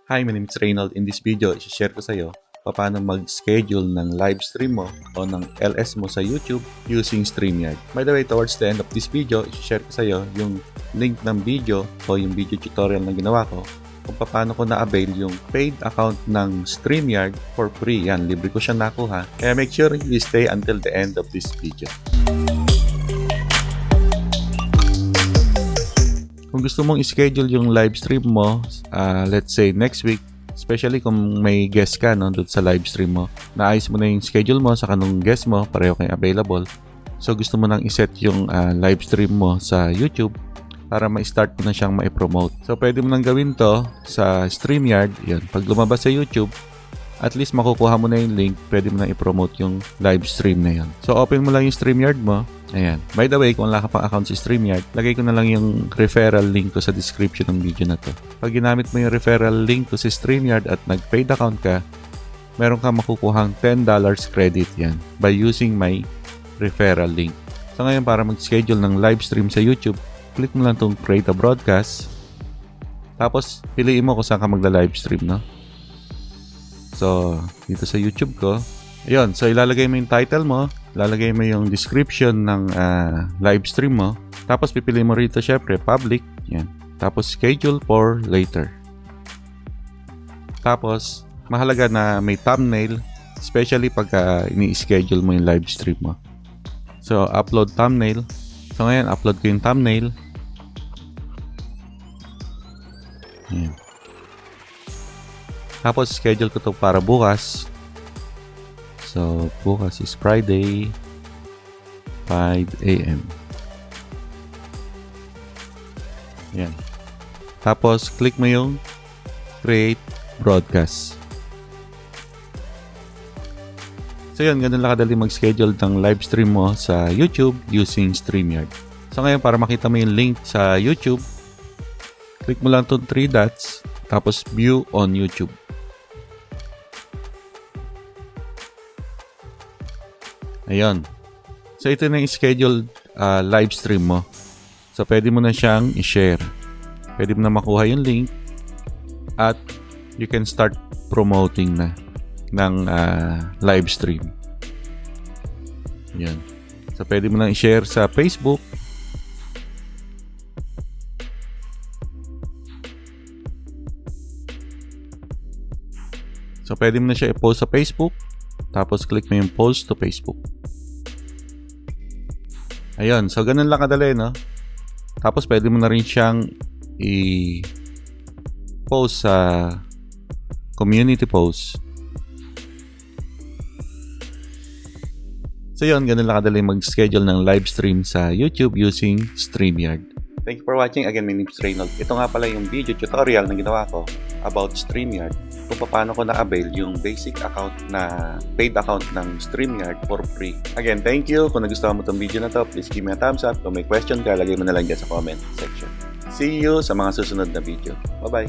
Hi, my name is Reynold. In this video, i-share ko sa iyo paano mag-schedule ng live stream mo o ng LS mo sa YouTube using Streamyard. By the way, towards the end of this video, i-share ko sa iyo yung link ng video o yung video tutorial na ginawa ko kung paano ko na-avail yung paid account ng Streamyard for free. Yan, libre ko siyang nakuha. Kaya make sure you stay until the end of this video. Kung gusto mong i-schedule yung live stream mo, let's say next week, especially kung may guest ka doon sa live stream mo, naayos mo na yung schedule mo sa kanong guest mo, pareho kayo available. So gusto mo nang iset yung live stream mo sa YouTube para ma-start mo na siyang ma-promote. So pwede mo nang gawin to sa Streamyard. Yan. Pag lumabas sa YouTube, at least makukuha mo na yung link, pwede mo na i-promote yung live stream na yan. So open mo lang yung Streamyard mo. Ayan. By the way, kung wala ka pang account sa Streamyard, lagay ko na lang yung referral link ko sa description ng video na to. Pag ginamit mo yung referral link ko sa Streamyard at nag-paid account ka, meron kang makukuhang $10 credit yan by using my referral link. So ngayon, para mag-schedule ng live stream sa YouTube, click mo lang itong create a broadcast. Tapos, piliin mo kung saan ka magla-live stream, no? So, dito sa YouTube ko, ayun, so ilalagay mo yung title mo, ilalagay mo yung description ng live stream mo, tapos pipiliin mo rito syempre public, yan. Tapos schedule for later. Tapos mahalaga na may thumbnail, especially pagka ini-schedule mo yung live stream mo. So upload thumbnail. So ngayon upload ko yung thumbnail. Yan. Tapos schedule ko to para bukas. So, bukas is Friday, 5 AM. Yan. Tapos, click mo yung Create Broadcast. So, yun. Ganun lang kadali mag-schedule ng live stream mo sa YouTube using Streamyard. So, ngayon, para makita mo yung link sa YouTube, click mo lang itong 3 dots, tapos View on YouTube. Ayun. So, ito na yung scheduled live stream mo. So, pwede mo na siyang i-share. Pwede mo na makuha yung link at you can start promoting na ng live stream. Ayun. So, pwede mo na i-share sa Facebook. So, pwede mo na siya i-post sa Facebook. Tapos, click mo yung post to Facebook. Ayun. So, ganun lang kadali, no? Tapos, pwede mo na rin siyang i-post sa community post. So, yun. Ganun lang kadali mag-schedule ng live stream sa YouTube using Streamyard. Thank you for watching. Again, my name is Reynold. Ito nga pala yung video tutorial na ginawa ko about Streamyard. Kung paano ko na-avail yung basic account na paid account ng Streamyard for free. Again, thank you. Kung nagustuhan mo itong video na to, please give me a thumbs up. Kung may question ka, lagay mo na lang dyan sa comment section. See you sa mga susunod na video. Bye-bye!